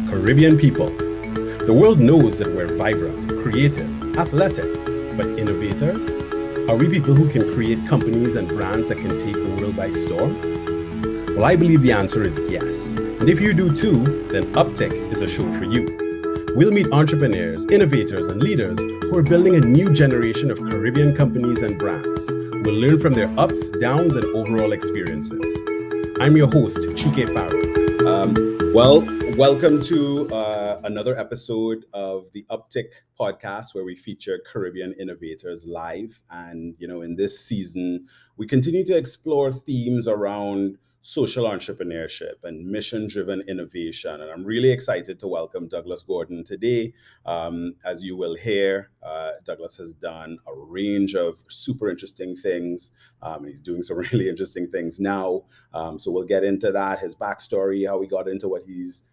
Caribbean people. The world knows that we're vibrant, creative, athletic, but innovators? Are we people who can create companies and brands that can take the world by storm? Well, I believe the answer is yes. And if you do too, then UpTick is a show for you. We'll meet entrepreneurs, innovators, and leaders who are building a new generation of Caribbean companies and brands. We'll learn from their ups, downs, and overall experiences. I'm your host, Chike Farrell. Welcome to another episode of the UpTick podcast, where we feature Caribbean innovators live. And, in this season, we continue to explore themes around social entrepreneurship and mission-driven innovation. And I'm really excited to welcome Douglas Gordon today. As you will hear, Douglas has done a range of super interesting things. He's doing some really interesting things now. So we'll get into that, his backstory, how he got into what he's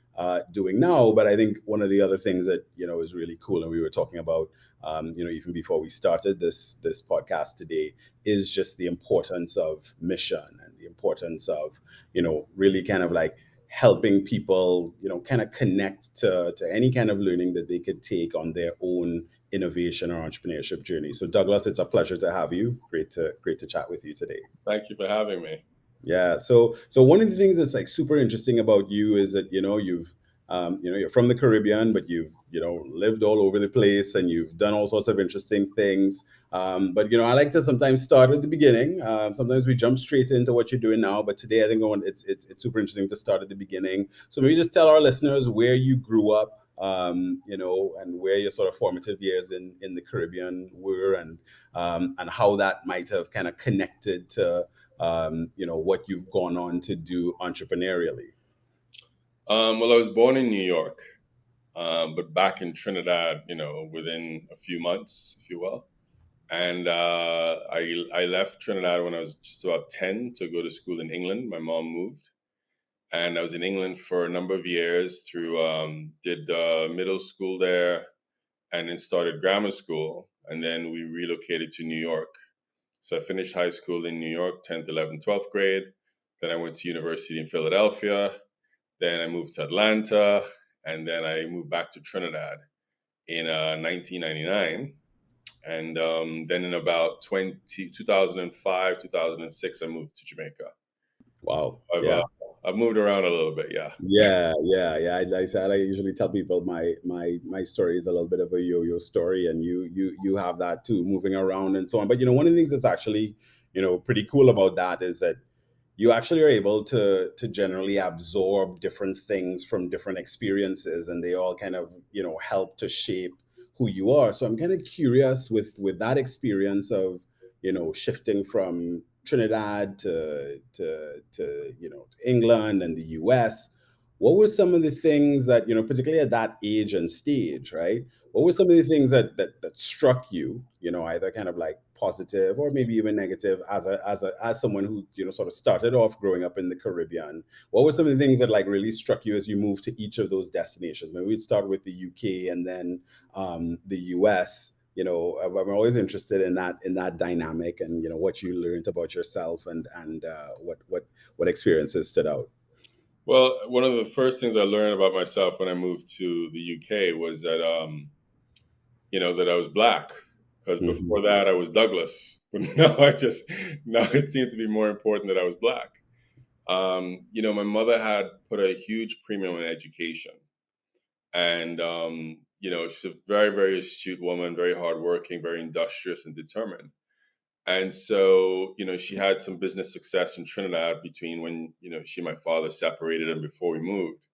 doing now. But I think one of the other things that, is really cool, and we were talking about, even before we started this podcast today, is just the importance of mission and the importance of, really kind of like helping people, kind of connect to any kind of learning that they could take on their own innovation or entrepreneurship journey. So Douglas, it's a pleasure to have you. Great to chat with you today. Thank you for having me. Yeah. So one of the things that's like super interesting about you is that, you're from the Caribbean, but you've, lived all over the place and you've done all sorts of interesting things. But I like to sometimes start at the beginning. Sometimes we jump straight into what you're doing now, but today I think it's super interesting to start at the beginning. So maybe just tell our listeners where you grew up, and where your sort of formative years in the Caribbean were, and how that might have kind of connected to what you've gone on to do entrepreneurially. Well, I was born in New York, but back in Trinidad, within a few months, if you will. And I left Trinidad when I was just about 10 to go to school in England. My mom moved. And I was in England for a number of years did middle school there, and then started grammar school. And then we relocated to New York. So I finished high school in New York, 10th, 11th, 12th grade. Then I went to university in Philadelphia. Then I moved to Atlanta, and then I moved back to Trinidad in 1999. And then in about 2005, 2006, I moved to Jamaica. Wow. So I've moved around a little bit, yeah. Yeah. I usually tell people my story is a little bit of a yo-yo story, and you have that too, moving around and so on. But one of the things that's actually pretty cool about that is that you actually are able to generally absorb different things from different experiences, and they all kind of help to shape who you are. So I'm kind of curious with that experience of shifting from Trinidad to England and the US. What were some of the things that particularly at that age and stage, right? What were some of the things that struck you, either kind of like positive or maybe even negative, as someone who sort of started off growing up in the Caribbean? What were some of the things that like really struck you as you moved to each of those destinations? Maybe we'd start with the UK and then the US. I'm always interested in that dynamic, and what you learned about yourself, and what experiences stood out. Well, one of the first things I learned about myself when I moved to the UK was that that I was Black, because before that I was Douglas, but now it seemed to be more important that I was Black. My mother had put a huge premium on education, and she's a very, very astute woman, very hardworking, very industrious and determined. And so, she had some business success in Trinidad between when, she and my father separated and before we moved.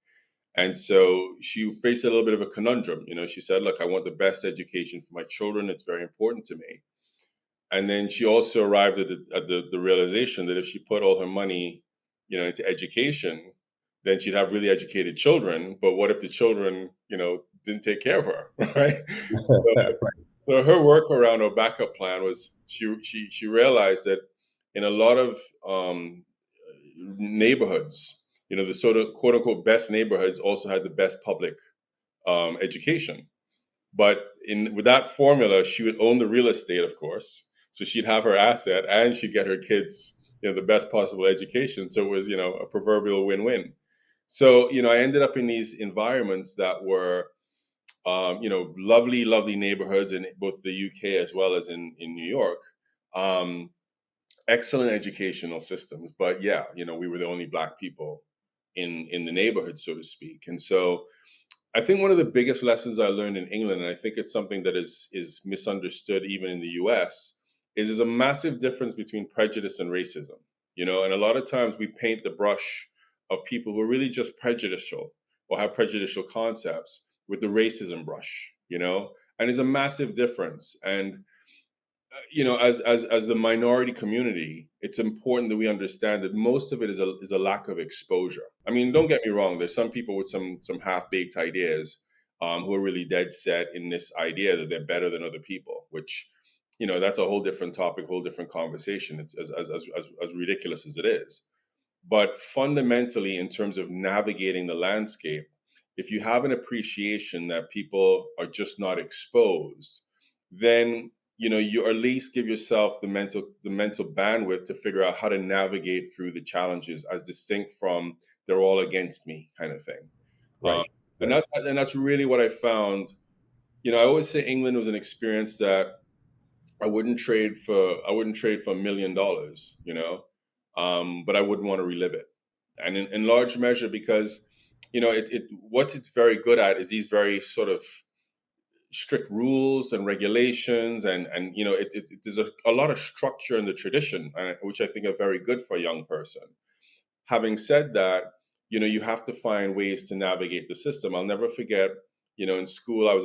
And so she faced a little bit of a conundrum. She said, look, I want the best education for my children. It's very important to me. And then she also arrived at the realization that if she put all her money, into education, then she'd have really educated children. But what if the children, didn't take care of her, right? So her workaround or backup plan was she realized that in a lot of neighborhoods, the sort of quote unquote best neighborhoods also had the best public education. But with that formula, she would own the real estate, of course. So she'd have her asset and she'd get her kids, the best possible education. So it was, a proverbial win-win. So, I ended up in these environments that were, lovely, lovely neighborhoods in both the UK as well as in New York. Um, Excellent educational systems, but yeah, we were the only black people in the neighborhood, so to speak. And so I think one of the biggest lessons I learned in England, and I think it's something that is misunderstood even in the US, is there's a massive difference between prejudice and racism. And a lot of times we paint the brush of people who are really just prejudicial or have prejudicial concepts with the racism brush, and there's a massive difference. And as the minority community, it's important that we understand that most of it is a lack of exposure. I mean, don't get me wrong. There's some people with some half baked ideas, who are really dead set in this idea that they're better than other people, which that's a whole different topic, whole different conversation. It's as ridiculous as it is. But fundamentally, in terms of navigating the landscape, if you have an appreciation that people are just not exposed, then you at least give yourself the mental bandwidth to figure out how to navigate through the challenges, as distinct from they're all against me kind of thing. Um, Right. and Right. that's really what I found. I always say England was an experience that I wouldn't trade for $1 million, but I wouldn't want to relive it. And in large measure because, what it's very good at is these very sort of strict rules and regulations, and there's a lot of structure in the tradition, which I think are very good for a young person. Having said that, you have to find ways to navigate the system. I'll never forget, in school, I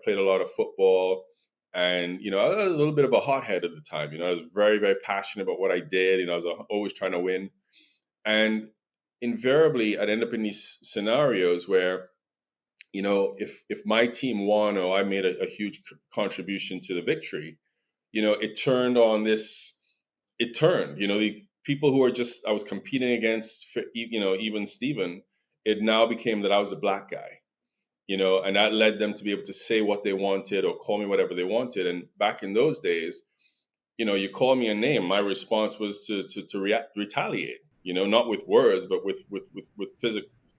played a lot of football, and I was a little bit of a hothead at the time. I was very, very passionate about what I did. I was always trying to win, and invariably, I'd end up in these scenarios where, if my team won or I made a huge contribution to the victory, it turned on this. It turned, the people who are just I was competing against, even Steven. It now became that I was a black guy, and that led them to be able to say what they wanted or call me whatever they wanted. And back in those days, you call me a name, my response was to retaliate. Not with words, but with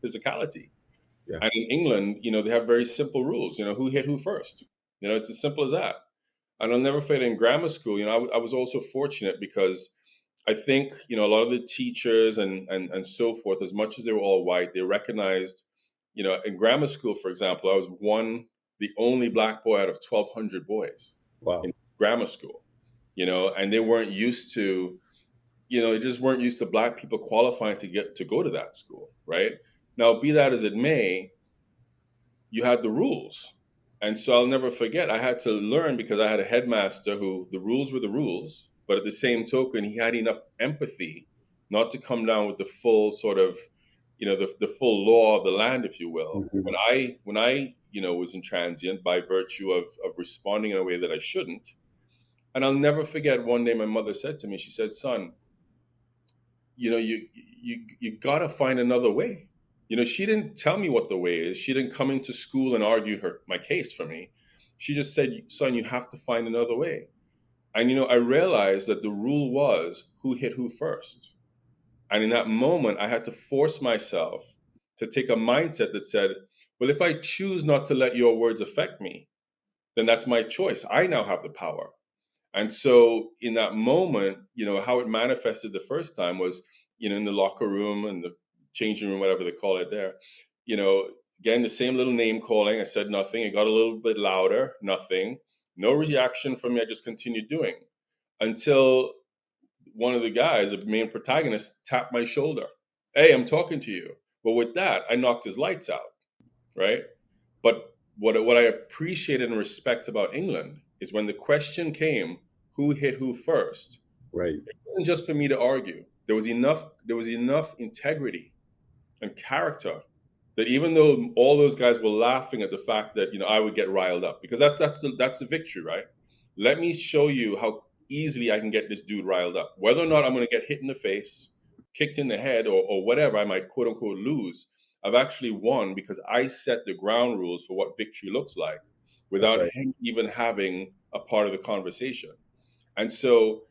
physicality. Yeah. And in England, they have very simple rules. Who hit who first. It's as simple as that. And I'll never forget in grammar school. I was also fortunate because I think a lot of the teachers and so forth, as much as they were all white, they recognized, in grammar school, for example, I was the only black boy out of 1,200 boys in Wow. grammar school. And they weren't used to, they just weren't used to black people qualifying to go to that school, right? Now, be that as it may, you had the rules. And so I'll never forget, I had to learn because I had a headmaster who the rules were the rules, but at the same token, he had enough empathy not to come down with the full sort of, the full law of the land, if you will. Hmm. When I was intransient by virtue of responding in a way that I shouldn't. And I'll never forget one day my mother said to me, she said, son, you gotta find another way. She didn't tell me what the way is. She didn't come into school and argue my case for me. She just said, son, you have to find another way. And I realized that the rule was who hit who first. And in that moment, I had to force myself to take a mindset that said, well, if I choose not to let your words affect me, then that's my choice. I now have the power. And so in that moment, how it manifested the first time was, in the locker room and the changing room, whatever they call it there, again, the same little name calling. I said nothing. It got a little bit louder, nothing. No reaction from me. I just continued doing until one of the guys, the main protagonist, tapped my shoulder. Hey, I'm talking to you. But with that, I knocked his lights out, right? But what I appreciated and respect about England is when the question came, who hit who first? Right. It wasn't just for me to argue. There was enough integrity and character that even though all those guys were laughing at the fact that I would get riled up because that's the victory, right? Let me show you how easily I can get this dude riled up. Whether or not I'm going to get hit in the face, kicked in the head, or whatever I might quote unquote lose, I've actually won because I set the ground rules for what victory looks like That's without right. him even having a part of the conversation. And so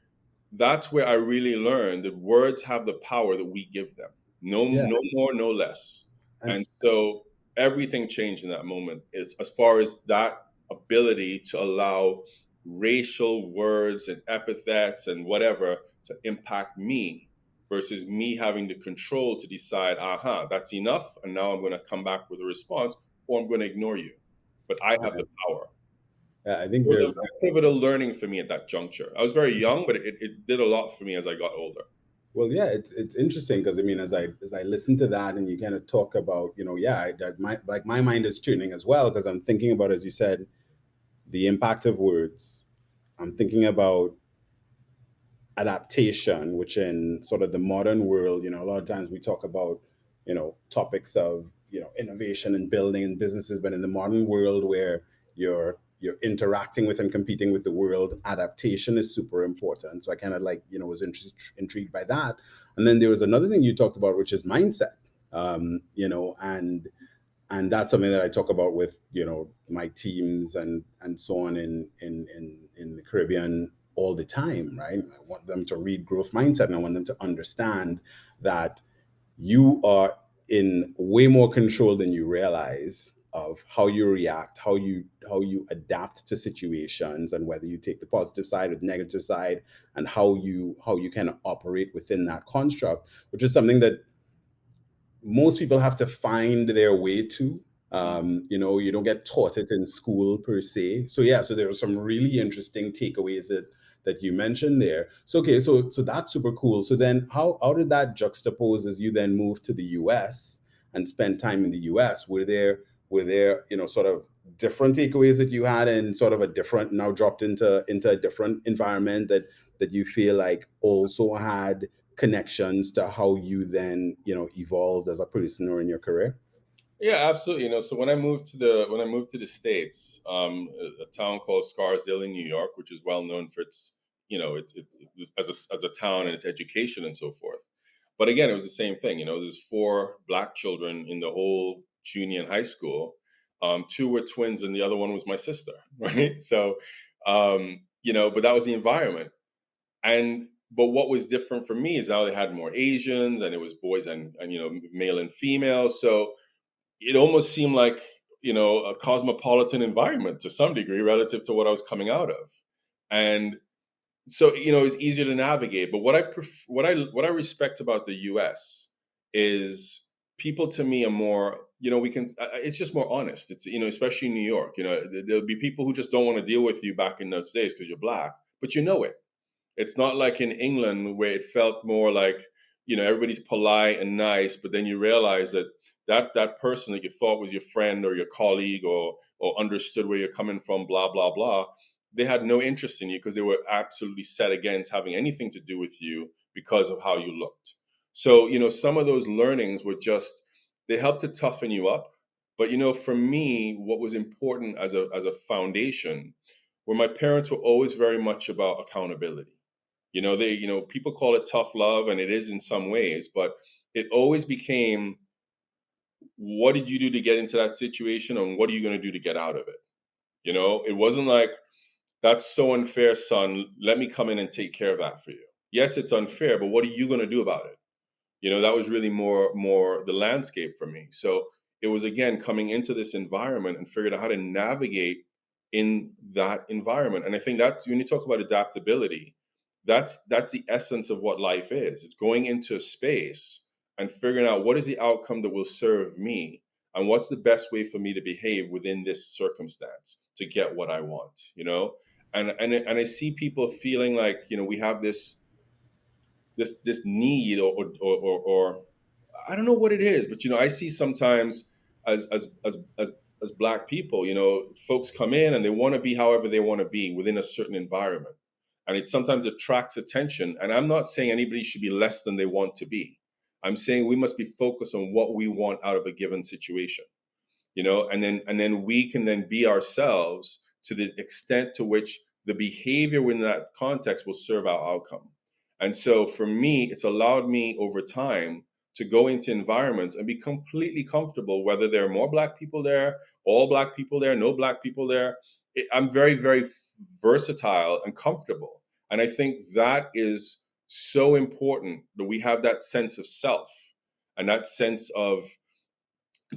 that's where I really learned that words have the power that we give them. No, Yeah. no more, no less. And And so everything changed in that moment, is as far as that ability to allow racial words and epithets and whatever to impact me versus me having the control to decide, that's enough. And now I'm going to come back with a response, or I'm going to ignore you. But I have yeah, the power. I think It was a there's very pivotal learning for me at that juncture. I was very young, but it did a lot for me as I got older. well, yeah, it's interesting because I mean, as I listen to that and you kind of talk about, yeah, my mind is tuning as well because I'm thinking about, as you said, the impact of words. I'm thinking about adaptation, which in sort of the modern world, a lot of times we talk about, topics of, innovation and building and businesses, but in the modern world where you're interacting with and competing with the world, adaptation is super important. So I kind of like, was intrigued by that. And then there was another thing you talked about, which is mindset. And that's something that I talk about with my teams and so on in the Caribbean all the time, right? I want them to read growth mindset, and I want them to understand that you are in way more control than you realize of how you react, how you adapt to situations, and whether you take the positive side or the negative side, and how you kind of operate within that construct, which is something that most people have to find their way to. You don't get taught it in school per se. So yeah, so there are some really interesting takeaways that you mentioned there. So okay, so that's super cool. So then how did that juxtapose as you then moved to the US and spent time in the US? Were there, sort of different takeaways that you had and sort of a different now dropped into a different environment that you feel like also had connections to how you then evolved as a person or in your career? Yeah, absolutely. So when I moved to the States, a town called Scarsdale in New York, which is well known for its, as a town and its education and so forth. But again, it was the same thing. There's four black children in the whole junior and high school. Two were twins, and the other one was my sister, right? So, but that was the environment. And but what was different for me is now they had more Asians, and it was boys and male and female. So it almost seemed like a cosmopolitan environment to some degree relative to what I was coming out of, and so it's easier to navigate. But what I respect about the U.S. is people to me are more, we can, it's just more honest. It's especially in New York, there'll be people who just don't want to deal with you back in those days because you're black, but it. It's not like in England where it felt more like, everybody's polite and nice, but then you realize that that person that you thought was your friend or your colleague or understood where you're coming from, blah blah blah, they had no interest in you because they were absolutely set against having anything to do with you because of how you looked. So, some of those learnings were just, they helped to toughen you up. But for me, what was important as a foundation were my parents were always very much about accountability. People call it tough love, and it is in some ways, but it always became, what did you do to get into that situation, and what are you going to do to get out of it? It wasn't like, that's so unfair, son. Let me come in and take care of that for you. Yes, it's unfair, but what are you going to do about it? That was really more the landscape for me. So it was, again, coming into this environment and figuring out how to navigate in that environment. And I think that when you talk about adaptability, that's the essence of what life is. It's going into a space and figuring out what is the outcome that will serve me, and what's the best way for me to behave within this circumstance to get what I want. And I see people feeling like, we have this need, or I don't know what it is, but I see sometimes as black people, folks come in and they want to be however they want to be within a certain environment, and it sometimes attracts attention. And I'm not saying anybody should be less than they want to be. I'm saying we must be focused on what we want out of a given situation, and then we can then be ourselves to the extent to which the behavior in that context will serve our outcome. And so for me, it's allowed me over time to go into environments and be completely comfortable, whether there are more black people there, all black people there, no black people there. I'm very, very versatile and comfortable. And I think that is so important, that we have that sense of self and that sense of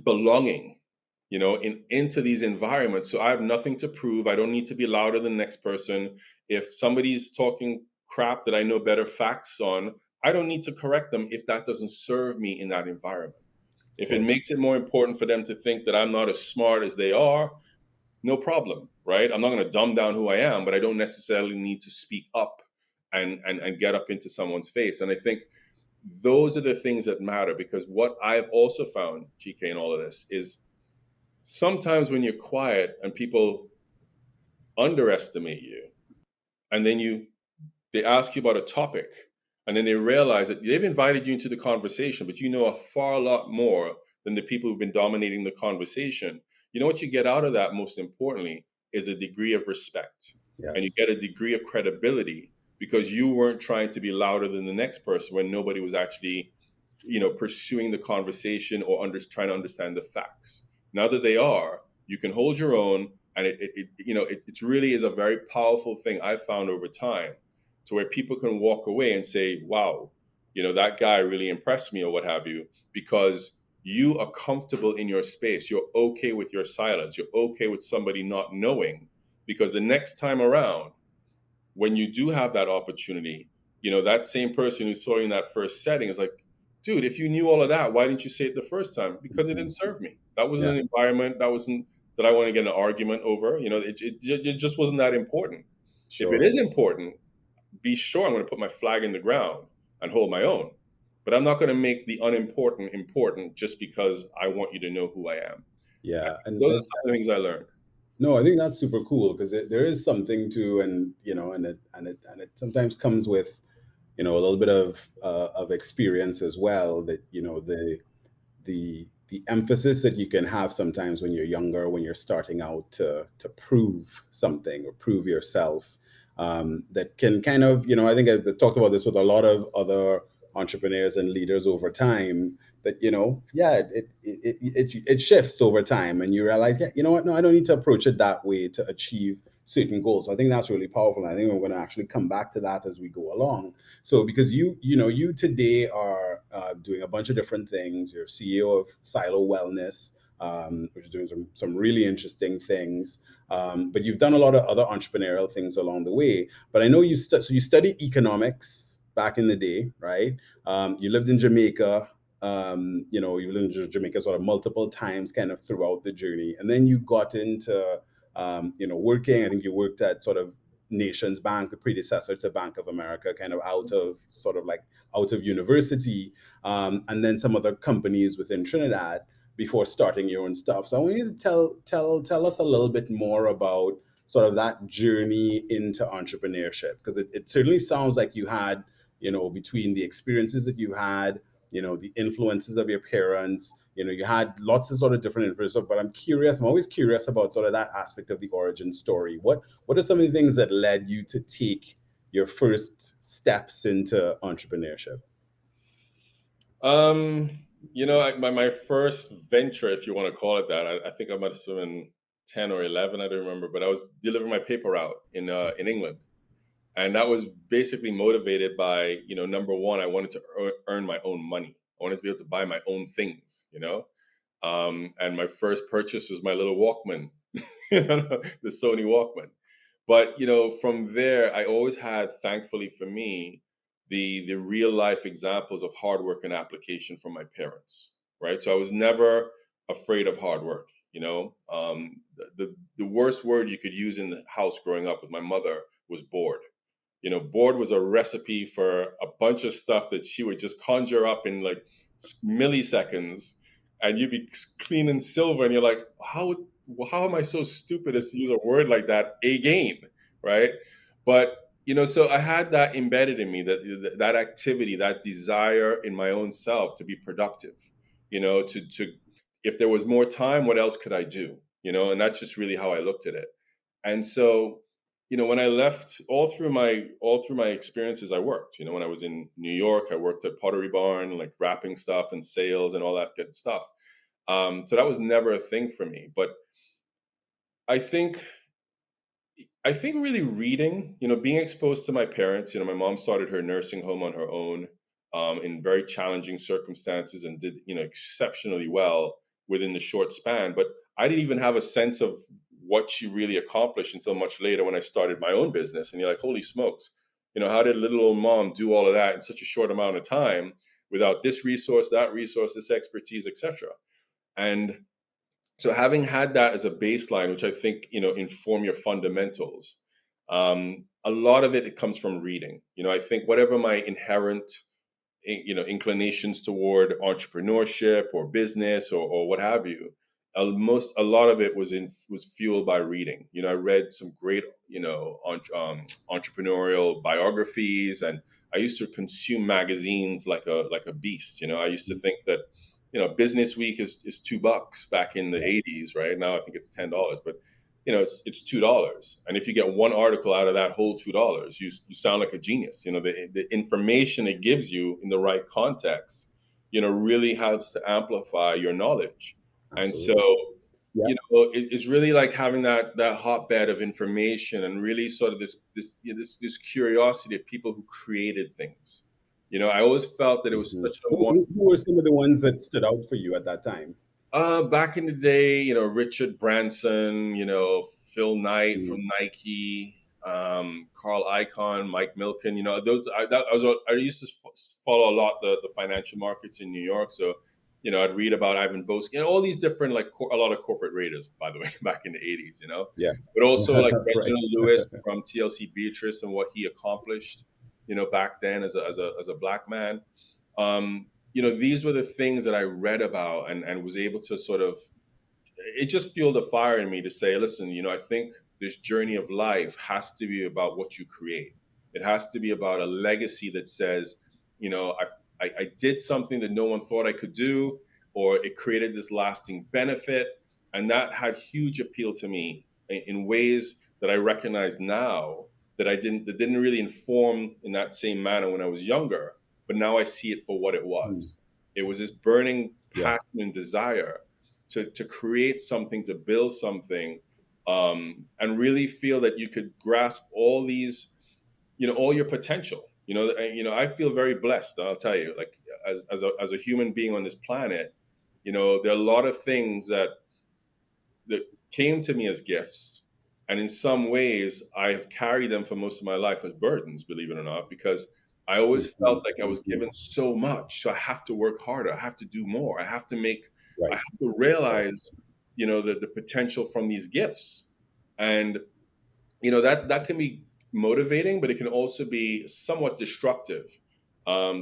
belonging, into these environments. So I have nothing to prove. I don't need to be louder than the next person. If somebody's talking crap that I know better facts on, I don't need to correct them if that doesn't serve me in that environment. Of If it course. makes it more important for them to think that I'm not as smart as they are, no problem, right? I'm not going to dumb down who I am, but I don't necessarily need to speak up and get up into someone's face. And I think those are the things that matter, because what I've also found, GK, in all of this is sometimes when you're quiet and people underestimate you, and then they ask you about a topic, and then they realize that they've invited you into the conversation, but you know a far lot more than the people who've been dominating the conversation. You know what you get out of that, most importantly, is a degree of respect. And you Yes. get a degree of credibility because you weren't trying to be louder than the next person when nobody was actually, pursuing the conversation or trying to understand the facts. Now that they are, you can hold your own, and it really is a very powerful thing I've found over time, to where people can walk away and say, wow, that guy really impressed me, or what have you, because you are comfortable in your space. You're okay with your silence. You're okay with somebody not knowing, because the next time around, when you do have that opportunity, that same person who saw you in that first setting is like, dude, if you knew all of that, why didn't you say it the first time? Because it Mhm. didn't serve me. That wasn't Yeah. an environment. That wasn't that I want to get in an argument over. It just wasn't that important. If it Sure. is important, be sure I'm going to put my flag in the ground and hold my own. But I'm not going to make the unimportant important just because I want you to know who I am. Yeah. Those are some of the things I learned. No, I think that's super cool because there is something to, and it sometimes comes with, a little bit of experience as well. That the emphasis that you can have sometimes when you're younger, when you're starting out to prove something or prove yourself, that can kind of, I think I've talked about this with a lot of other entrepreneurs and leaders over time. That yeah, it shifts over time, and you realize, yeah, you know what? No, I don't need to approach it that way to achieve certain goals. I think that's really powerful. And I think we're going to actually come back to that as we go along. So because you today are doing a bunch of different things. You're CEO of Silo Wellness, which is doing some really interesting things. But you've done a lot of other entrepreneurial things along the way. But I know so you studied economics back in the day, right? You lived in Jamaica. You lived in Jamaica sort of multiple times, kind of throughout the journey, and then you got into working. I think you worked at sort of Nations Bank, the predecessor to Bank of America, kind of out of university, and then some other companies within Trinidad before starting your own stuff. So I want you to tell us a little bit more about sort of that journey into entrepreneurship, because it certainly sounds like you had, between the experiences that you had, the influences of your parents, you had lots of sort of different influences. But I'm always curious about sort of that aspect of the origin story. What are some of the things that led you to take your first steps into entrepreneurship? Um, my first venture, if you want to call it that, I think I might have been 10 or 11, I don't remember, but I was delivering my paper route in England. And that was basically motivated by, number one, I wanted to earn my own money. I wanted to be able to buy my own things. And my first purchase was my little Walkman, the Sony Walkman. But from there, I always had, thankfully for me, the real life examples of hard work and application from my parents. Right, so I was never afraid of hard work. The worst word you could use in the house growing up with my mother was bored. Board was a recipe for a bunch of stuff that she would just conjure up in like milliseconds, and you'd be cleaning silver, and you're like, how am I so stupid as to use a word like that again, right? But so I had that embedded in me, that activity, that desire in my own self to be productive. To if there was more time, what else could I do? And that's just really how I looked at it. And so when I left, all through my experiences, I worked. When I was in New York, I worked at Pottery Barn, like wrapping stuff and sales and all that good stuff. So that was never a thing for me. But I think really reading, being exposed to my parents. My mom started her nursing home on her own, in very challenging circumstances, and did exceptionally well within the short span. But I didn't even have a sense of what she really accomplished until much later when I started my own business. And you're like, holy smokes, how did little old mom do all of that in such a short amount of time without this resource, that resource, this expertise, etc. And so having had that as a baseline, which I think, inform your fundamentals, a lot of it comes from reading. I think whatever my inherent inclinations toward entrepreneurship or business or what have you, a lot of it was fueled by reading. I read some great entrepreneurial biographies, and I used to consume magazines like a beast. I used to think that Business Week is $2 back in the 80s. Right now I think it's $10, but it's $2, and if you get one article out of that whole $2, you sound like a genius. The information it gives you in the right context really helps to amplify your knowledge. And so Absolutely. Yeah. it's really like having that hotbed of information, and really sort of this curiosity of people who created things. I always felt that it was Mhm. such a Who were some of the ones that stood out for you at that time? back in the day, Richard Branson, Phil Knight from Mm. Nike, Carl Icahn, Mike Milken, those I used to follow a lot the financial markets in New York. So, I'd read about Ivan Boesky and all these different, like a lot of corporate raiders, by the way, back in the 80s, Yeah. but also like Right. Reginald Lewis from TLC Beatrice and what he accomplished, back then as a black man. These were the things that I read about, and was able to sort of, it just fueled a fire in me to say, listen, I think this journey of life has to be about what you create. It has to be about a legacy that says, I did something that no one thought I could do, or it created this lasting benefit. And that had huge appeal to me in ways that I recognize now that didn't really inform in that same manner when I was younger. But now I see it for what it Mm. was. It was this burning Yeah. passion and desire to create something, to build something, and really feel that you could grasp all these, all your potential. I feel very blessed. I'll tell you, like as a human being on this planet, there are a lot of things that came to me as gifts. And in some ways, I have carried them for most of my life as burdens, believe it or not, because I always Mhm. felt like I was Mhm. given so much. So I have to work harder. I have to do more. I Right. have to Right. realize, the potential from these gifts. And that can be motivating, but it can also be somewhat destructive,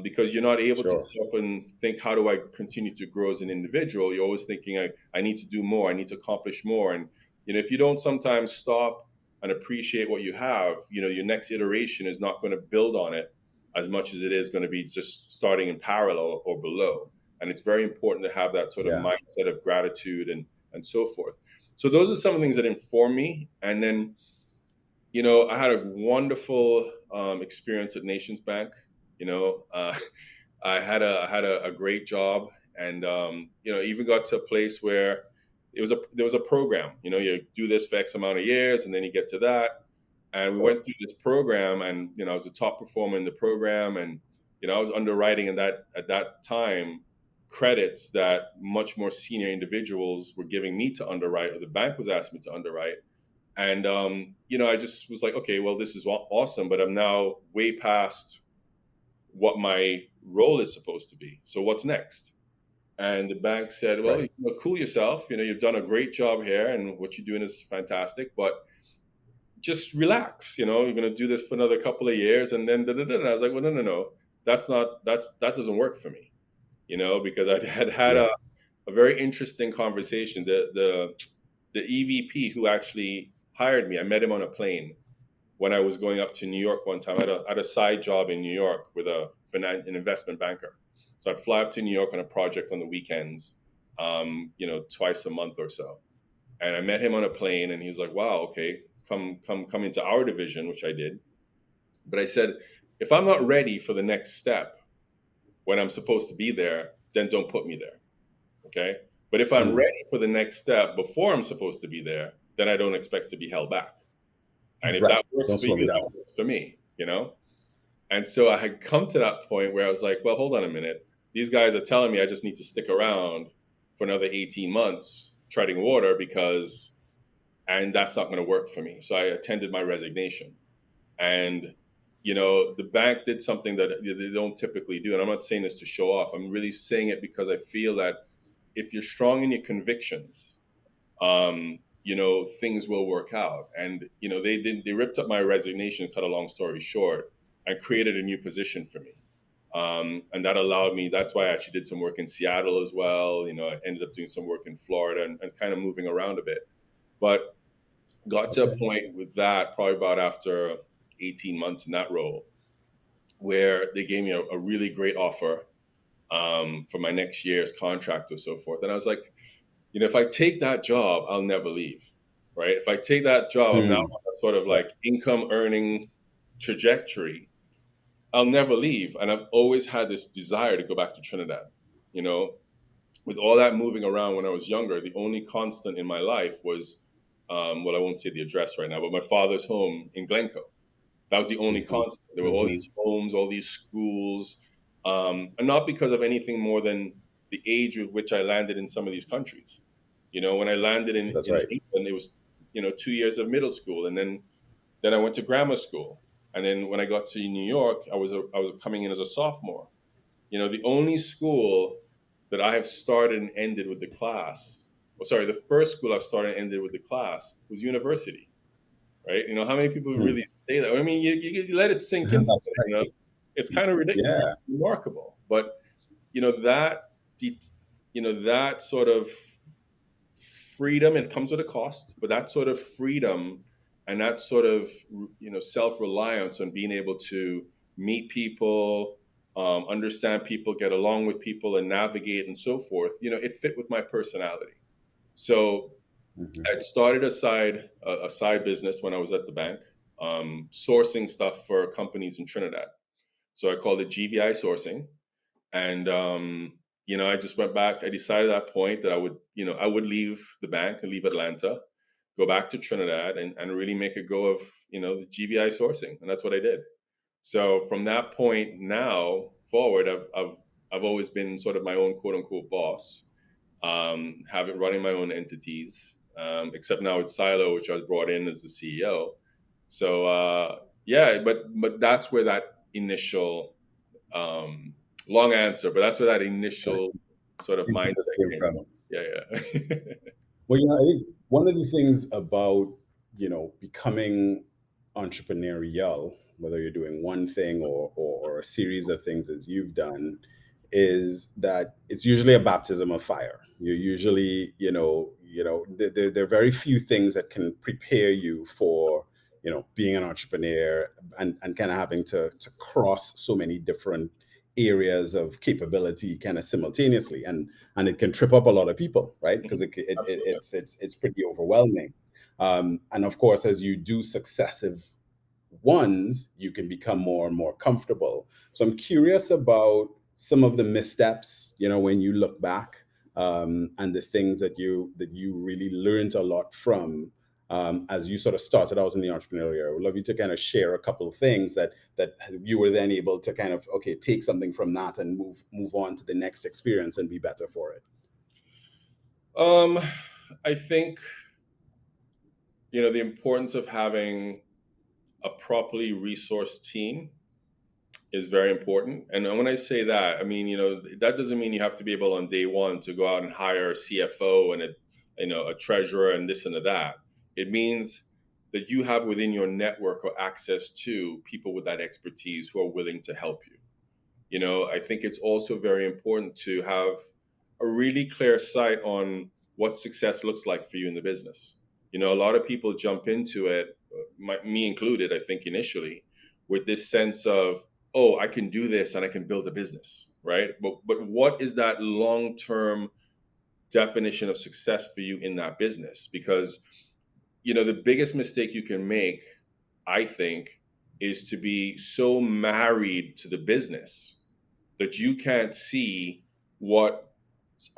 because you're not able to Sure. stop and think, how do I continue to grow as an individual? You're always thinking, I need to do more, I need to accomplish more. And if you don't sometimes stop and appreciate what you have, your next iteration is not going to build on it as much as it is going to be just starting in parallel or below. And it's very important to have that sort of Yeah. mindset of gratitude and so forth. So those are some of the things that inform me. And then I had a wonderful experience at Nations Bank. I had a great job, and even got to a place where there was a program. You do this for X amount of years, and then you get to that. And we Sure. went through this program, and I was a top performer in the program, and I was underwriting at that time credits that much more senior individuals were giving me to underwrite, or the bank was asking me to underwrite. And I just was like, okay, well, this is awesome, but I'm now way past what my role is supposed to be. So what's next? And the bank said, well, Right. cool yourself. You've done a great job here, and what you're doing is fantastic, but just relax. You're going to do this for another couple of years, and then And I was like, well, no, that doesn't work for me. Because I had Yeah. a very interesting conversation. The EVP who actually hired me, I met him on a plane when I was going up to New York one time. I had a side job in New York with an investment banker. So I'd fly up to New York on a project on the weekends, twice a month or so. And I met him on a plane, and he was like, "Wow, okay, come into our division," which I did. But I said, if I'm not ready for the next step when I'm supposed to be there, then don't put me there. Okay. But if I'm Mm. ready for the next step before I'm supposed to be there, then I don't expect to be held back. And if Right. that works Don't for slow me you, that down. works for me. And so I had come to that point where I was like, well, hold on a minute. These guys are telling me I just need to stick around, for another 18 months treading water and that's not going to work for me. So I attended my resignation. And, the bank did something that they don't typically do. And I'm not saying this to show off. I'm really saying it because I feel that if you're strong in your convictions, things will work out. And, they ripped up my resignation, cut a long story short, and created a new position for me. And that allowed me, that's why I actually did some work in Seattle as well. I ended up doing some work in Florida and kind of moving around a bit. But got to a Okay. point with that probably about after 18 months in that role where they gave me a really great offer for my next year's contract or so forth. And I was like, if I take that job, I'll never leave, right? If I take that job, I'm now Hmm. on a sort of Yeah. like income earning trajectory. I'll never leave. And I've always had this desire to go back to Trinidad. You know, with all that moving around when I was younger, the only constant in my life was, well, I won't say the address right now, but my father's home in Glencoe. That was the only Hmm. constant. There were all Hmm. these homes, all these schools, and not because of anything more than the age with which I landed in some of these countries. When I landed That's in right. England, it was 2 years of middle school, and then I went to grammar school, and then when I got to New York, I was coming in as a sophomore. The only school that I have started and ended with the class, well, sorry, the first school I've started and ended with the class was university, right? How many people Hmm. really say that? I mean, you let it sink in for That's a minute. right. It's kind of ridiculous, Yeah. remarkable, but that that sort of freedom, it comes with a cost, but that sort of freedom and that sort of self-reliance on being able to meet people, understand people, get along with people, and navigate and so forth, it fit with my personality. So Hmm. I started a side business when I was at the bank, sourcing stuff for companies in Trinidad. So I called it GVI sourcing, and I just went back. I decided at that point that I would leave the bank and leave Atlanta, go back to Trinidad, and really make a go of the GVI sourcing, and that's what I did. So from that point now forward, I've always been sort of my own quote unquote boss, having running my own entities, except now it's Silo, which I was brought in as the CEO. So yeah, but that's where that initial um, long answer, but that's where that Okay. initial sort of This mindset came came from. from. Yeah, yeah. Well, I think one of the things about, becoming entrepreneurial, whether you're doing one thing or a series of things as you've done, is that it's usually a baptism of fire. You usually, there are very few things that can prepare you for, being an entrepreneur and kind of having to cross so many different areas of capability kind of simultaneously. And it can trip up a lot of people, right? Because Mhm. Absolutely. it's pretty overwhelming. And of course, as you do successive ones, you can become more and more comfortable. So I'm curious about some of the missteps, when you look back, and the things that you really learned a lot from, as you sort of started out in the entrepreneurial area. I would love you to kind of share a couple of things that you were then able to kind of, okay, take something from that and move on to the next experience and be better for it. Um, I think the importance of having a properly resourced team is very important. And when I say that, I mean, that doesn't mean you have to be able on day one to go out and hire a CFO and a treasurer and this and that. It means that you have within your network or access to people with that expertise who are willing to help you. I think it's also very important to have a really clear sight on what success looks like for you in the business. A lot of people jump into it, me included, I think initially, with this sense of, oh, I can do this and I can build a business, right? But what is that long term definition of success for you in that business? Because the biggest mistake you can make, I think, is to be so married to the business that you can't see what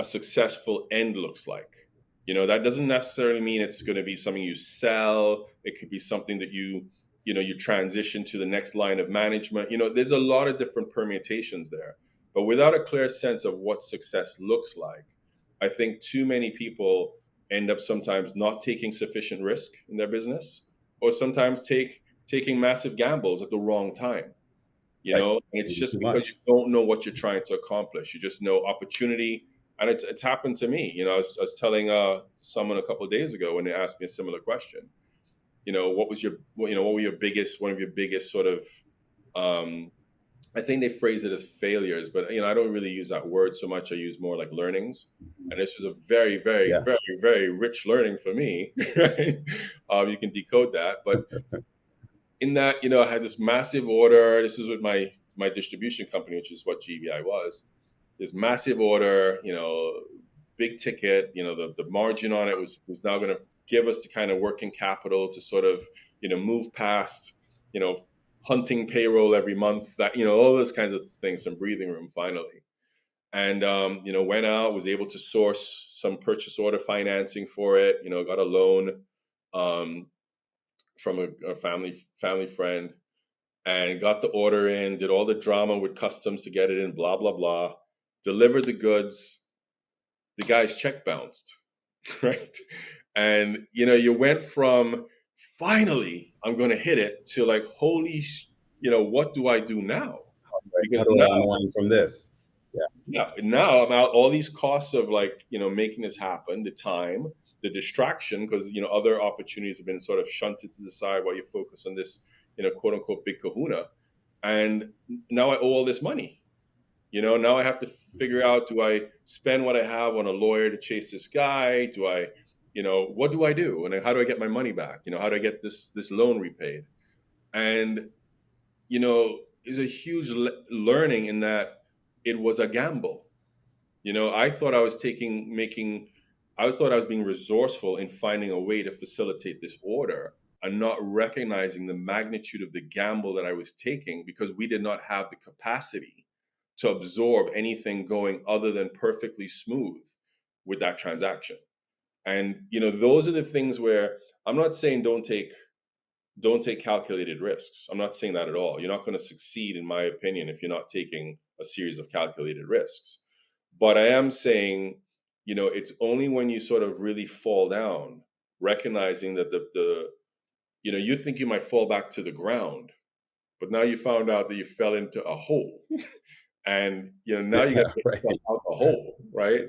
a successful end looks like. That doesn't necessarily mean it's going to be something you sell. It could be something that you transition to the next line of management. There's a lot of different permutations there. But without a clear sense of what success looks like, I think too many people end up sometimes not taking sufficient risk in their business, or sometimes taking massive gambles at the wrong time. Right. And it's Maybe just too because you much. don't know what you're trying to accomplish. You just know opportunity, and it's happened to me. I was telling someone a couple of days ago when they asked me a similar question. What was what were your biggest one of your biggest sort of um, I think they phrase it as failures, but I don't really use that word so much. I use more like learnings. And this was a very, very, Yeah. very, very rich learning for me. Right? You can decode that, but in that, I had this massive order. This is with my distribution company, which is what GBI was. This massive order, big ticket. The margin on it was now going to give us the kind of working capital to sort of move past you know hunting payroll every month. That all those kinds of things. Some breathing room finally. And went out, was able to source some purchase order financing for it. Got a loan um, from a family friend, and got the order in, did all the drama with customs to get it in, blah, blah, blah, delivered the goods. The guy's check bounced, right? And, you went from finally, I'm going to hit it to like, holy, what do I do now? How Because do I unwind from this? Yeah. now I'm out all these costs of like, making this happen, the time, the distraction, because, other opportunities have been sort of shunted to the side while you focus on this, quote unquote, big kahuna. And now I owe all this money. Now I have to figure out, do I spend what I have on a lawyer to chase this guy? Do I, what do I do? And how do I get my money back? How do I get this loan repaid? And, is a huge learning in that it was a gamble. I thought I was I thought I was being resourceful in finding a way to facilitate this order, and not recognizing the magnitude of the gamble that I was taking, because we did not have the capacity to absorb anything going other than perfectly smooth with that transaction. And, those are the things where I'm not saying don't take calculated risks. I'm not saying that at all. You're not going to succeed, in my opinion, if you're not taking a series of calculated risks. But I am saying, it's only when you sort of really fall down, recognizing that you think you might fall back to the ground, but now you found out that you fell into a hole. And now you got Yeah. to get Right. yourself out the hole, right?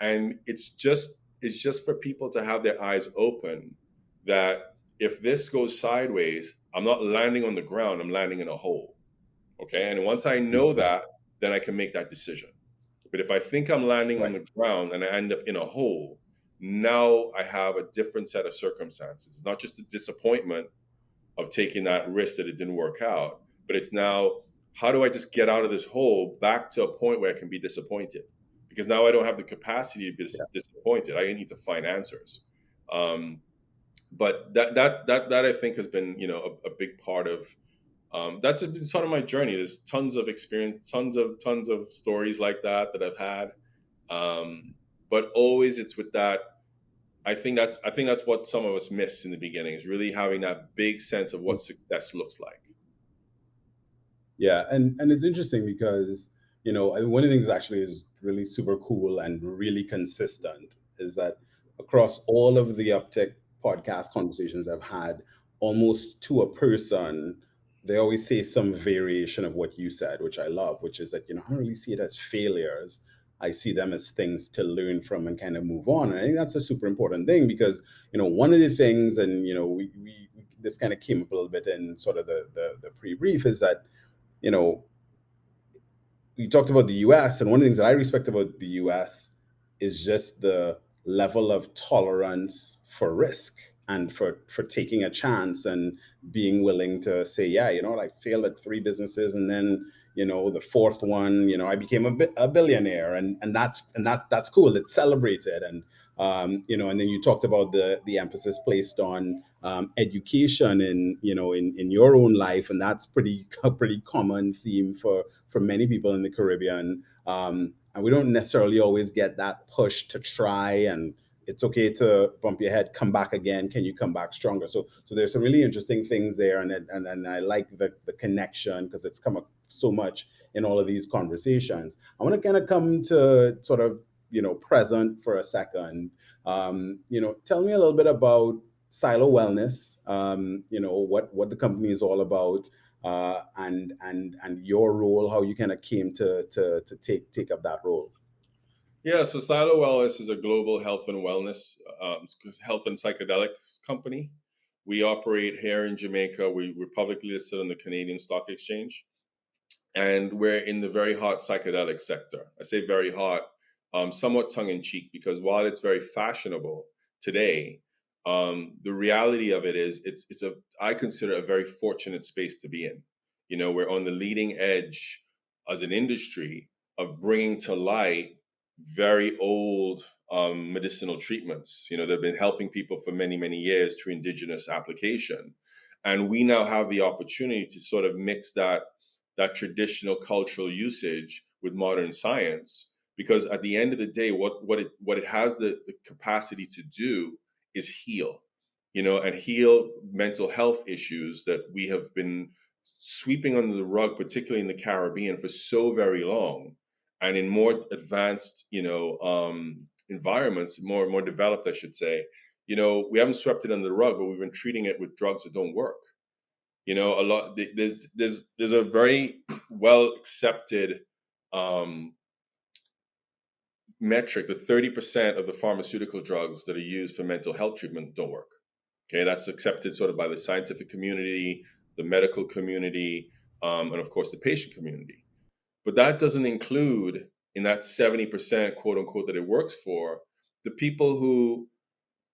And it's just for people to have their eyes open, that if this goes sideways, I'm not landing on the ground, I'm landing in a hole. Okay. And once I know Mhm. that, then I can make that decision. But if I think I'm landing on Right. the ground and I end up in a hole, now I have a different set of circumstances. It's not just a disappointment of taking that risk that it didn't work out, but it's now, how do I just get out of this hole back to a point where I can be disappointed? Because now I don't have the capacity to be Yeah. disappointed. I need to find answers. Um, but that I think has been a big part of that's been part of my journey. There's tons of experience, tons of stories like that I've had. But always it's with that. I think that's what some of us miss in the beginning, is really having that big sense of what success looks like. Yeah, and it's interesting because one of the things that actually is really super cool and really consistent is that across all of the UpTick podcast conversations I've had, almost to a person, they always say some variation of what you said, which I love, which is that I don't really see it as failures. I see them as things to learn from and kind of move on. And I think that's a super important thing because one of the things, and we this kind of came up a little bit in sort of the pre-brief, is that you know, you talked about the US, and one of the things that I respect about the US is just the level of tolerance for risk and for taking a chance and being willing to say, yeah, I failed at three businesses, and then the fourth one, I became a billionaire, and that's cool. It's celebrated, and and then you talked about the emphasis placed on education in your own life, and that's a pretty common theme for many people in the Caribbean. And we don't necessarily always get that push to try, and it's okay to bump your head, come back again. Can you come back stronger? So there's some really interesting things there, and I like the connection because it's come up so much in all of these conversations. I want to kind of come to sort of present for a second. Tell me a little bit about Silo Wellness. What the company is all about, and your role, how you kind of came to take up that role. Yeah, so Silo Wellness is a global health and wellness, health and psychedelic company. We operate here in Jamaica. We're publicly listed on the Canadian Stock Exchange, and we're in the very hot psychedelic sector. I say very hot, somewhat tongue in cheek, because while it's very fashionable today, the reality of it is it's a I consider a very fortunate space to be in. We're on the leading edge as an industry of bringing to light very old medicinal treatments. They've been helping people for many, many years through indigenous application, and we now have the opportunity to sort of mix that traditional cultural usage with modern science, because at the end of the day, what it has the capacity to do is heal, and heal mental health issues that we have been sweeping under the rug, particularly in the Caribbean, for so very long. And in more advanced environments, more developed, I should say, we haven't swept it under the rug, but we've been treating it with drugs that don't work. A lot there's a very well accepted um, metric that 30% of the pharmaceutical drugs that are used for mental health treatment don't work. Okay, that's accepted sort of by the scientific community, the medical community, and of course the patient community. But that doesn't include, in that 70% quote unquote that it works for, the people who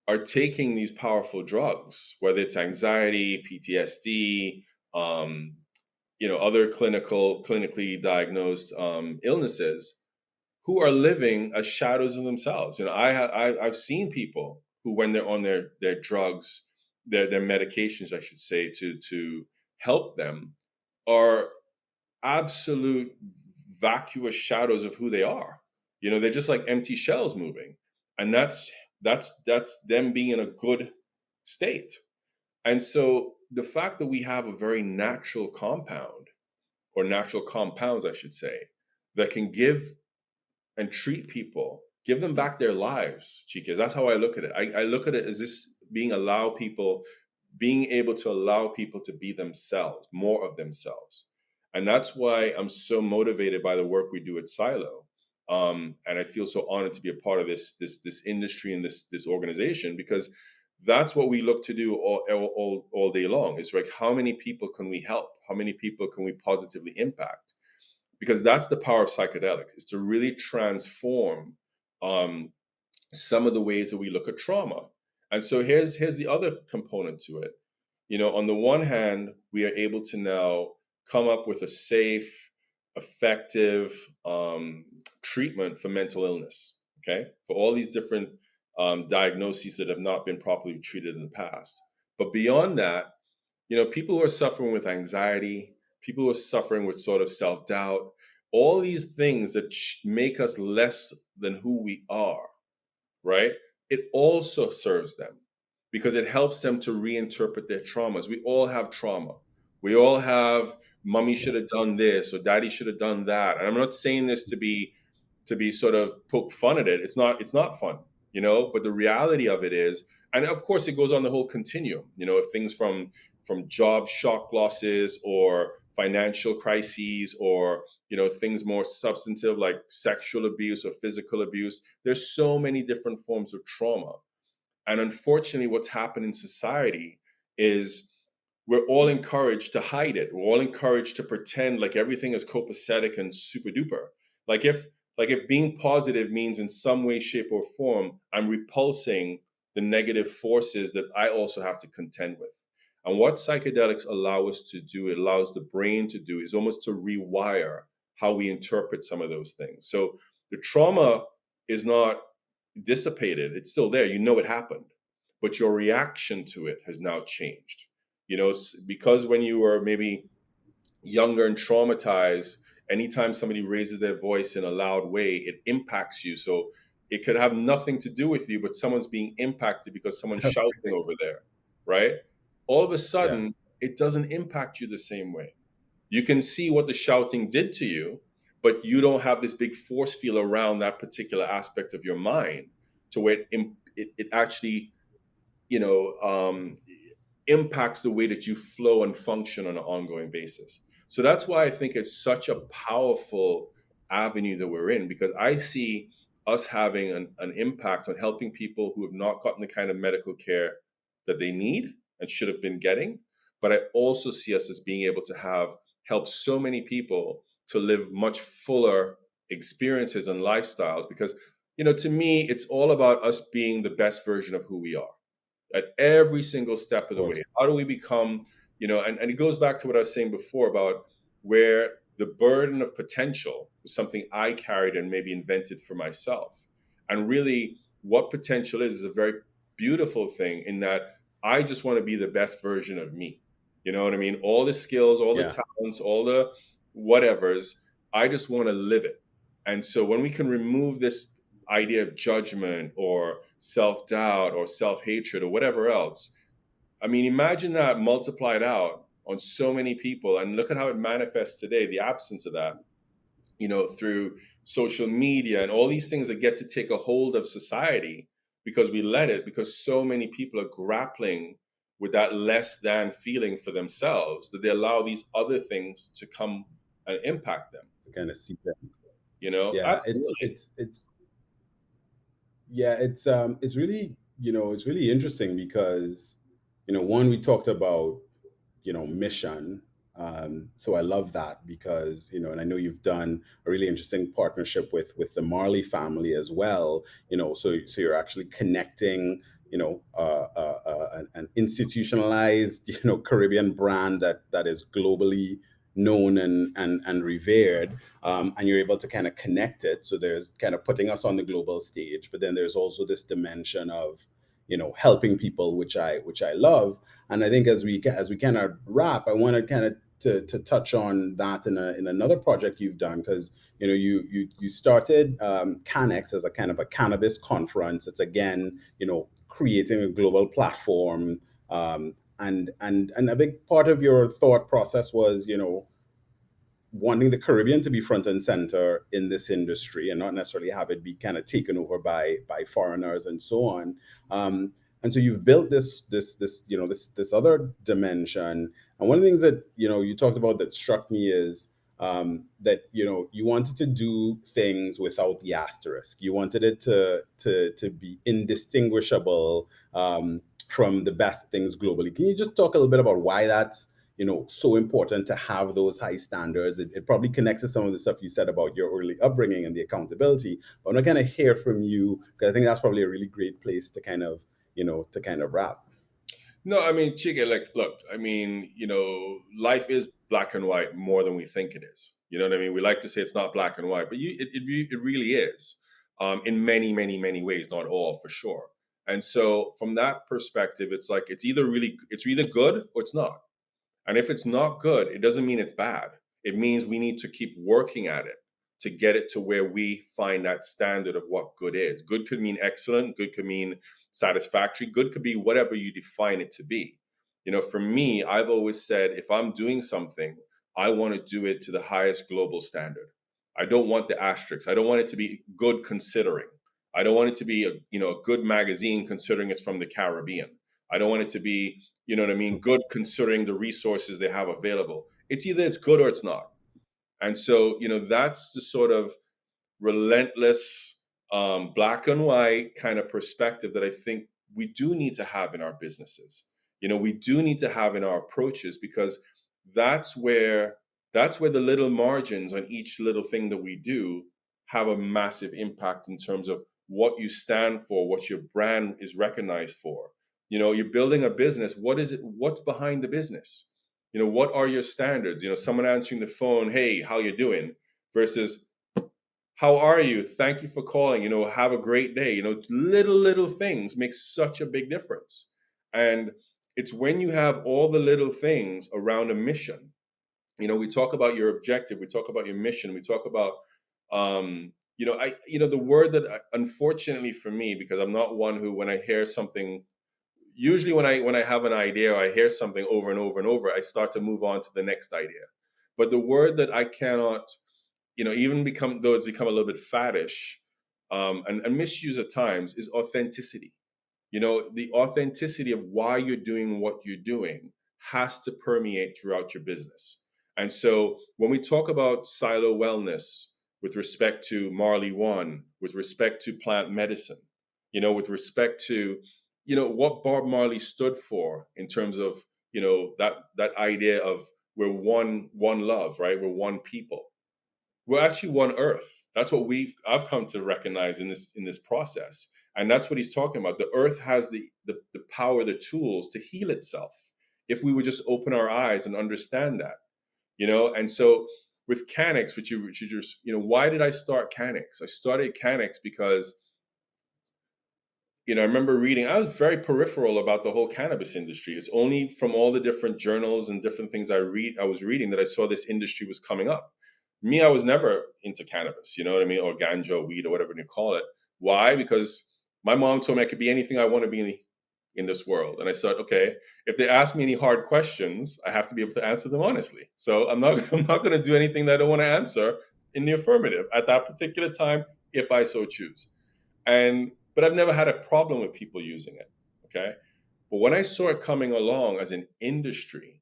are taking these powerful drugs, whether it's anxiety, PTSD, other clinically diagnosed illnesses, who are living as shadows of themselves. I've seen people who, when they're on their drugs, their medications, I should say, to help them, are absolute vacuous shadows of who they are. They're just like empty shells moving, and that's them being in a good state. And so the fact that we have a very natural compound, or natural compounds, I should say, that can give and treat people, give them back their lives, Chike. That's how I look at it. I look at it as this being able to allow people to be themselves, more of themselves. And that's why I'm so motivated by the work we do at Silo. And I feel so honored to be a part of this industry and this organization, because that's what we look to do all day long. It's like, how many people can we help? How many people can we positively impact? Because that's the power of psychedelics, is to really transform um, some of the ways that we look at trauma. And so here's the other component to it. On the one hand, we are able to now come up with a safe, effective treatment for mental illness. Okay, for all these different diagnoses that have not been properly treated in the past. But beyond that, people who are suffering with anxiety, people who are suffering with sort of self doubt, all these things that make us less than who we are, right? It also serves them, because it helps them to reinterpret their traumas. We all have trauma. We all have, mommy should have done this or daddy should have done that. And I'm not saying this to be sort of poke fun at it. It's not fun, but the reality of it is, and of course it goes on the whole continuum, things from job shock losses, or financial crises, or things more substantive like sexual abuse or physical abuse. There's so many different forms of trauma. And unfortunately, what's happened in society is we're all encouraged to hide it. We're all encouraged to pretend like everything is copacetic and super duper. Like if being positive means in some way, shape, or form, I'm repulsing the negative forces that I also have to contend with. And what psychedelics allow us to do, it allows the brain to do, is almost to rewire how we interpret some of those things. So the trauma is not dissipated, it's still there. It happened, but your reaction to it has now changed. Because when you were maybe younger and traumatized, anytime somebody raises their voice in a loud way, it impacts you. So it could have nothing to do with you, but someone's being impacted because someone's shouting Right. over there, right? All of a Yeah. sudden, it doesn't impact you the same way. You can see what the shouting did to you, but you don't have this big force field around that particular aspect of your mind to where it actually, you know, impacts the way that you flow and function on an ongoing basis. So that's why I think it's such a powerful avenue that we're in, because I see us having an impact on helping people who have not gotten the kind of medical care that they need and should have been getting. But I also see us as being able to have help so many people to live much fuller experiences and lifestyles, because, to me, it's all about us being the best version of who we are at every single step Of of the way. course. How do we become, and it goes back to what I was saying before about where the burden of potential was something I carried and maybe invented for myself. And really, what potential is a very beautiful thing in that I just want to be the best version of me. You know what I mean? All the skills, all the Yeah. talents, all the whatevers, I just want to live it. And so when we can remove this idea of judgment or self doubt or self hatred or whatever else. I mean, imagine that multiplied out on so many people, and look at how it manifests today, the absence of that, through social media and all these things that get to take a hold of society because we let it, because so many people are grappling with that less than feeling for themselves that they allow these other things to come and impact them. To kind of see that. Yeah, Absolutely. it's really, it's really interesting because, one, we talked about, mission. So I love that because, and I know you've done a really interesting partnership with the Marley family as well. So you're actually connecting, an institutionalized, Caribbean brand that is globally known and revered, and you're able to kind of connect it. So there's kind of putting us on the global stage, but then there's also this dimension of, helping people, which I love. And I think as we kind of wrap, I want to kind of to touch on that in another project you've done, because you started CANEX as a kind of a cannabis conference. It's again, creating a global platform, and a big part of your thought process was, wanting the Caribbean to be front and center in this industry and not necessarily have it be kind of taken over by foreigners and so on. And so you've built this other dimension. And one of the things that you talked about that struck me is, that you wanted to do things without the asterisk. You wanted it to be indistinguishable, from the best things globally. Can you just talk a little bit about why that's so important to have those high standards? It probably connects to some of the stuff you said about your early upbringing and the accountability, but I'm not going to hear from you because I think that's probably a really great place to kind of wrap. No, I mean, Chike, like, look, I mean, life is black and white more than we think it is. You know what I mean? We like to say it's not black and white, but it really is, in many, many, many ways, not all for sure. And so, from that perspective, it's like it's either good or it's not. And if it's not good, it doesn't mean it's bad. It means we need to keep working at it to get it to where we find that standard of what good is. Good could mean excellent, good could mean satisfactory, good could be whatever you define it to be. For me, I've always said if I'm doing something, I want to do it to the highest global standard. I don't want the asterisks. I don't want it to be good considering. I don't want it to be a good magazine considering it's from the Caribbean. I don't want it to be, you know what I mean, good considering the resources they have available. It's either it's good or it's not. And so, that's the sort of relentless, black and white kind of perspective that I think we do need to have in our businesses. We do need to have in our approaches, because that's where the little margins on each little thing that we do have a massive impact in terms of what you stand for, what your brand is recognized for. You're building a business. What is it? What's behind the business? What are your standards? Someone answering the phone, "Hey, how you doing?" versus, "How are you? Thank you for calling. Have a great day." Little things make such a big difference. And it's when you have all the little things around a mission. We talk about your objective, we talk about your mission, we talk about, the word that unfortunately for me, because I'm not one who, when I hear something, usually when I have an idea or I hear something over and over and over, I start to move on to the next idea. But the word that I cannot even become though it's become a little bit faddish, and misuse at times, is authenticity. The authenticity of why you're doing what you're doing has to permeate throughout your business. And so when we talk about silo wellness with respect to Marley One, with respect to plant medicine, with respect to, what Bob Marley stood for in terms of, that idea of we're one love, right? We're one people. We're actually one earth. That's what I've come to recognize in this process. And that's what he's talking about. The earth has the power, the tools to heal itself if we would just open our eyes and understand that. And so with CANEX, which you just, why did I start CANEX? I started CANEX because I remember reading, I was very peripheral about the whole cannabis industry. It's only from all the different journals and different things I was reading, that I saw this industry was coming up. Me, I was never into cannabis, you know what I mean? Or ganja, or weed, or whatever you call it. Why? Because my mom told me I could be anything I want to be in this world. And I said, okay, if they ask me any hard questions, I have to be able to answer them honestly. So I'm not I'm not going to do anything that I don't want to answer in the affirmative at that particular time, if I so choose. But I've never had a problem with people using it. Okay. But when I saw it coming along as an industry,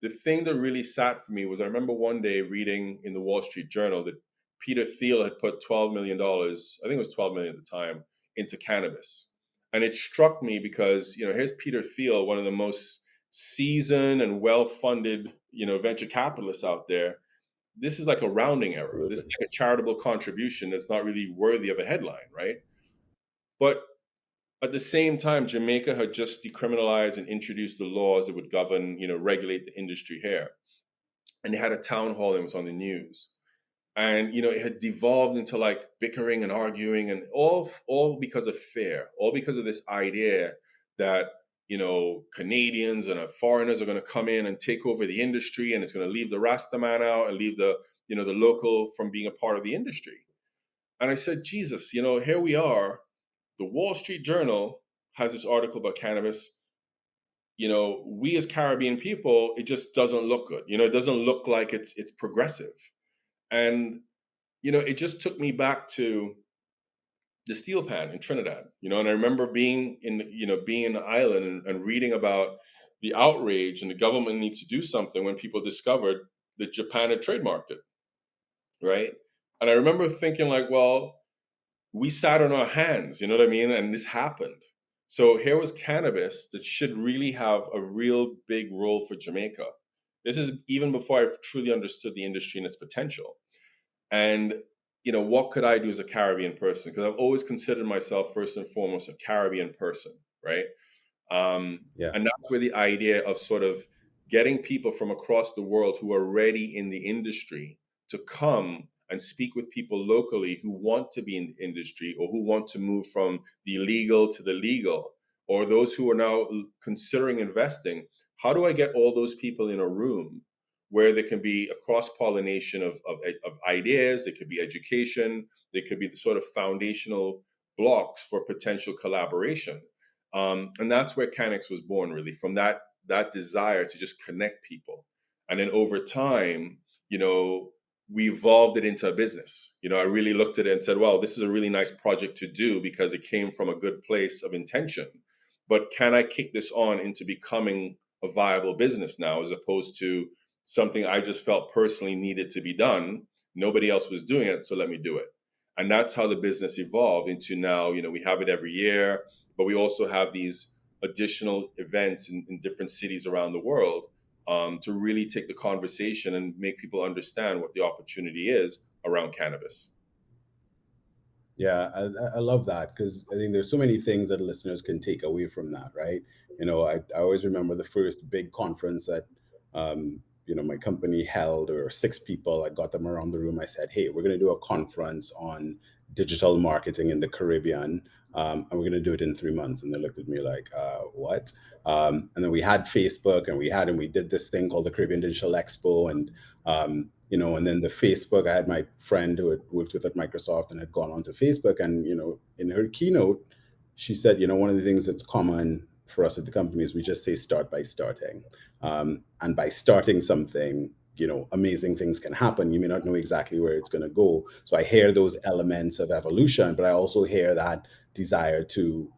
the thing that really sat for me was, I remember one day reading in the Wall Street Journal that Peter Thiel had put $12 million, I think it was 12 million at the time, into cannabis. And it struck me because, here's Peter Thiel, one of the most seasoned and well-funded, venture capitalists out there. This is like a rounding error. This is Absolutely. like a charitable contribution that's not really worthy of a headline, right? But at the same time, Jamaica had just decriminalized and introduced the laws that would govern, regulate the industry here. And they had a town hall and it was on the news. And, it had devolved into like bickering and arguing, and all because of fear, all because of this idea that, Canadians and foreigners are going to come in and take over the industry, and it's going to leave the Rasta man out and leave the local from being a part of the industry. And I said, Jesus, here we are. The Wall Street Journal has this article about cannabis. We as Caribbean people, it just doesn't look good. It doesn't look like it's progressive. And it just took me back to the steel pan in Trinidad. And I remember being in the island, and reading about the outrage, and the government needs to do something when people discovered that Japan had trademarked it, right? And I remember thinking like, well, we sat on our hands, you know what I mean? And this happened. So here was cannabis that should really have a real big role for Jamaica. This is even before I truly understood the industry and its potential. And, what could I do as a Caribbean person? Because I've always considered myself first and foremost a Caribbean person, right? Yeah. And that's where the idea of sort of getting people from across the world who are already in the industry to come and speak with people locally who want to be in the industry, or who want to move from the illegal to the legal, or those who are now considering investing. How do I get all those people in a room where there can be a cross pollination of ideas? There could be education, there could be the sort of foundational blocks for potential collaboration. And that's where CANEX was born, really, from that desire to just connect people. And then over time, we evolved it into a business. I really looked at it and said, well, this is a really nice project to do because it came from a good place of intention. But can I kick this on into becoming a viable business now, as opposed to something I just felt personally needed to be done? Nobody else was doing it, so let me do it. And that's how the business evolved into now, we have it every year, but we also have these additional events in different cities around the world, to really take the conversation and make people understand what the opportunity is around cannabis. Yeah, I love that, because I think there's so many things that listeners can take away from that, right? I always remember the first big conference that, my company held, or 6 people. I got them around the room. I said, hey, we're going to do a conference on digital marketing in the Caribbean, and we're going to do it in 3 months. And they looked at me like, what? And then we had Facebook, and we did this thing called the Caribbean Digital Expo. And then the Facebook, I had my friend who had worked with at Microsoft and had gone onto Facebook. And, in her keynote, she said, one of the things that's common for us at the company is we just say start by starting. And by starting something, amazing things can happen. You may not know exactly where it's going to go. So I hear those elements of evolution, but I also hear that desire to,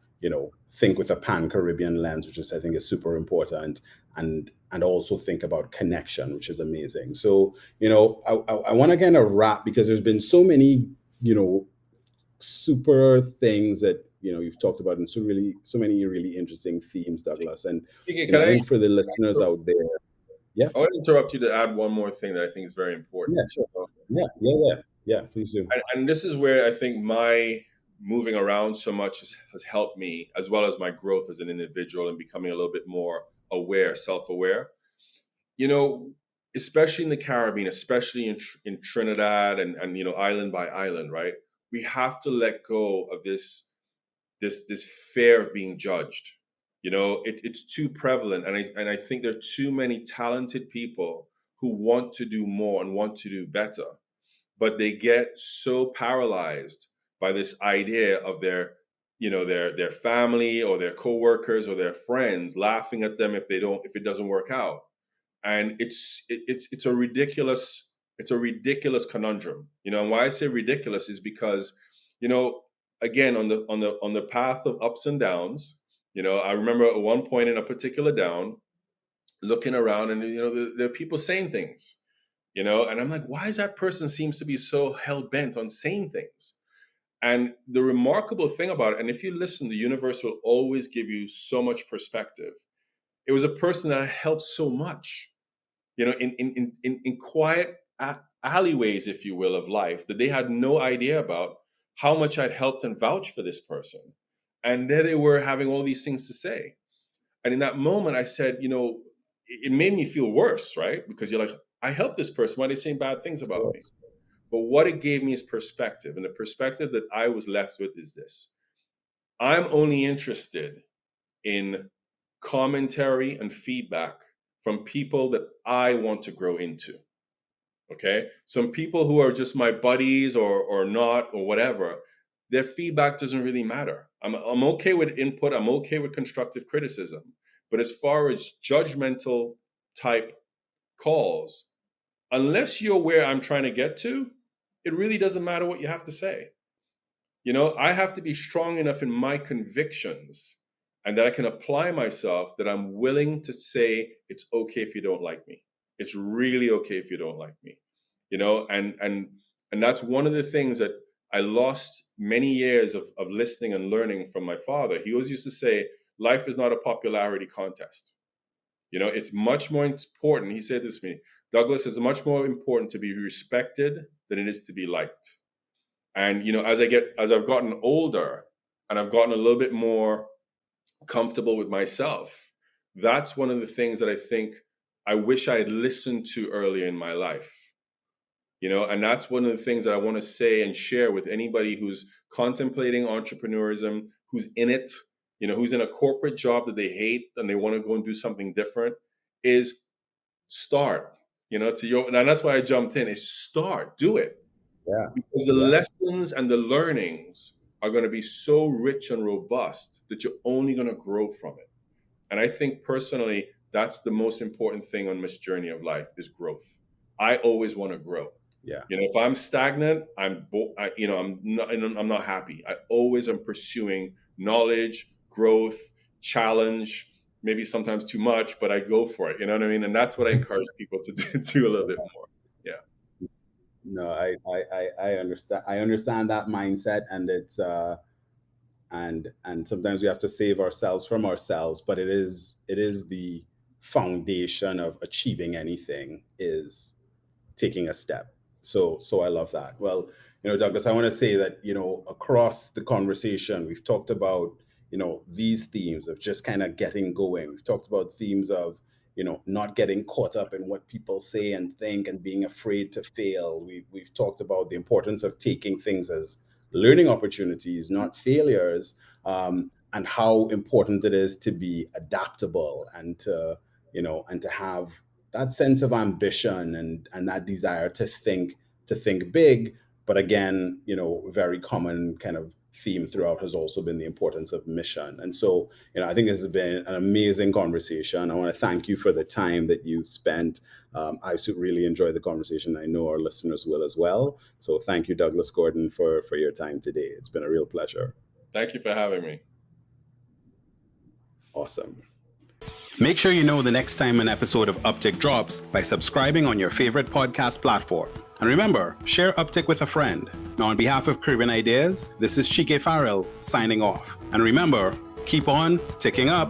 think with a pan-Caribbean lens, which is, I think, is super important, and also think about connection, which is amazing. So, I want to kind of wrap, because there's been so many, super things that you've talked about, and so many really interesting themes, Douglas. And Chike, I think for the listeners out there, yeah, I want to interrupt you to add one more thing that I think is very important. yeah, sure, yeah, please do. And this is where I think my moving around so much has helped me, as well as my growth as an individual and becoming a little bit more aware, self-aware. You know, especially in the Caribbean, especially in Trinidad and island by island, right? We have to let go of this fear of being judged. It's too prevalent, and I think there are too many talented people who want to do more and want to do better, but they get so paralyzed by this idea of their family or their coworkers or their friends laughing at them if it doesn't work out. And it's a ridiculous conundrum. And why I say ridiculous is because, you know again, on the path of ups and downs, I remember at one point in a particular down, looking around, and there are people saying things, and I'm like, why is that person seems to be so hell-bent on saying things? And the remarkable thing about it, and if you listen, the universe will always give you so much perspective. It was a person that helped so much, in quiet alleyways, if you will, of life, that they had no idea about how much I'd helped and vouched for this person. And there they were having all these things to say. And in that moment, I said, it made me feel worse, right? Because you're like, I helped this person. Why are they saying bad things Of about me? course. But what it gave me is perspective. And the perspective that I was left with is this: I'm only interested in commentary and feedback from people that I want to grow into. Okay. Some people who are just my buddies or not or whatever, their feedback doesn't really matter. I'm okay with input. I'm okay with constructive criticism. But as far as judgmental type calls, unless you're where I'm trying to get to, it really doesn't matter what you have to say. I have to be strong enough in my convictions and that I can apply myself, that I'm willing to say it's okay if you don't like me. It's really okay if you don't like me. And that's one of the things that I lost many years of listening and learning from my father. He always used to say, life is not a popularity contest. It's much more important. He said this to me, Douglas, it's much more important to be respected than it is to be liked. And as I've gotten older and I've gotten a little bit more comfortable with myself, that's one of the things that I think I wish I had listened to earlier in my life. And that's one of the things that I want to say and share with anybody who's contemplating entrepreneurism, who's in it, who's in a corporate job that they hate and they want to go and do something different, is start. And that's why I jumped in, is start, do it. Yeah, Because the yeah, lessons and the learnings are going to be so rich and robust that you're only going to grow from it. And I think personally, that's the most important thing on this journey of life, is growth. I always want to grow. yeah. If I'm stagnant, I'm not happy. I always am pursuing knowledge, growth, challenge, maybe sometimes too much, but I go for it. You know what I mean? And that's what I encourage people to do a little bit more. Yeah. No, I understand. I understand that mindset, and it's and sometimes we have to save ourselves from ourselves, but it is the foundation of achieving anything, is taking a step. So I love that. Well, Douglas, I want to say that, across the conversation, we've talked about, these themes of just kind of getting going. We've talked about themes of, not getting caught up in what people say and think and being afraid to fail. We've talked about the importance of taking things as learning opportunities, not failures, and how important it is to be adaptable, and to have that sense of ambition, and that desire to think big. But again, very common kind of theme throughout has also been the importance of mission. And so, I think this has been an amazing conversation. I want to thank you for the time that you spent. I really enjoyed the conversation. I know our listeners will as well. So thank you, Douglas Gordon, for your time today. It's been a real pleasure. Thank you for having me. Awesome. Make sure you know the next time an episode of UpTick drops by subscribing on your favorite podcast platform. And remember, share UpTick with a friend. Now, on behalf of Caribbean Ideas, this is Chike Farrell signing off. And remember, keep on ticking up.